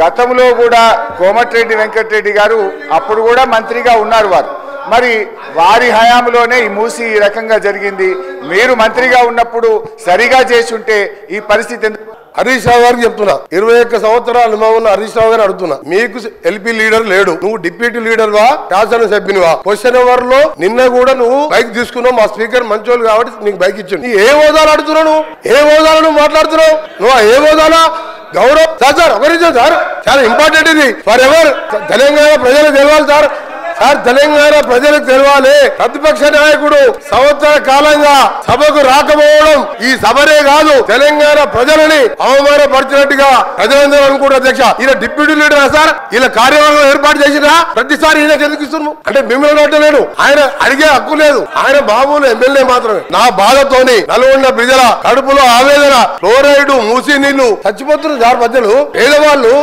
గతంలో కూడా కోమటిరెడ్డి వెంకటరెడ్డి గారు అప్పుడు కూడా మంత్రిగా ఉన్నారు వారు. మరి వారి హయాంలోనే ఈ మూసి ఈ రకంగా జరిగింది. మీరు మంత్రిగా ఉన్నప్పుడు సరిగా చేసి ఉంటే ఈ పరిస్థితి హరీష్ రావు గారికి చెప్తున్నా, 21 సంవత్సరాల అనుభవం ఉన్న హరీష్ రావు గారిని అడుగుతున్నా, మీకు ఎల్పీ లీడర్ లేడు, నువ్వు డిప్యూటీ లీడర్ వా, శాసనసభ్యునివా? క్వశ్చన్ అవర్ లో నిన్న కూడా నువ్వు బైక్ తీసుకున్నావు, మా స్పీకర్ మంచోళ్ళు కాబట్టి నీకు బైక్ ఇచ్చింది. ఏ హోదాలు అడుగుతున్నావు? ఏ హోదాలు నువ్వు మాట్లాడుతున్నావు? నువ్వు ఏ హోదాలా గౌరవ్ సార్ ఒక నిమిషం సార్, చాలా ఇంపార్టెంట్ ఇది ఫర్ ఎవర్. తెలంగాణ ప్రజలకు తెలవాలి సార్. తెలంగాణ ప్రజలకు తెలవాలి. ప్రతిపక్ష నాయకుడు సంవత్సర కాలంగా సభకు రాకపోవడం ఈ సభనే కాదు, తెలంగాణ ప్రజలని అవమానపరిచినట్టుగా ప్రజలందరూ అనుకుంటారు. అధ్యక్ష, ఈయన డిప్యూటీ లీడర్ సార్, ఈయన కార్యవర్గం ఏర్పాటు చేసినా ప్రతిసారి ఈయనకి ఎందుకు ఇస్తున్నాము అంటే మిమ్మల్ని అట్టలేడు, ఆయన అడిగే హక్కు లేదు, ఆయన మామూలు ఎమ్మెల్యే మాత్రమే. నా బాధతోని నల్గొండ ప్రజల కడుపులో ఆవేదన, ఫ్లోరైడ్ మూసి నీళ్లు చచ్చిపోతున్నారు సార్. ప్రజలు పేదవాళ్ళు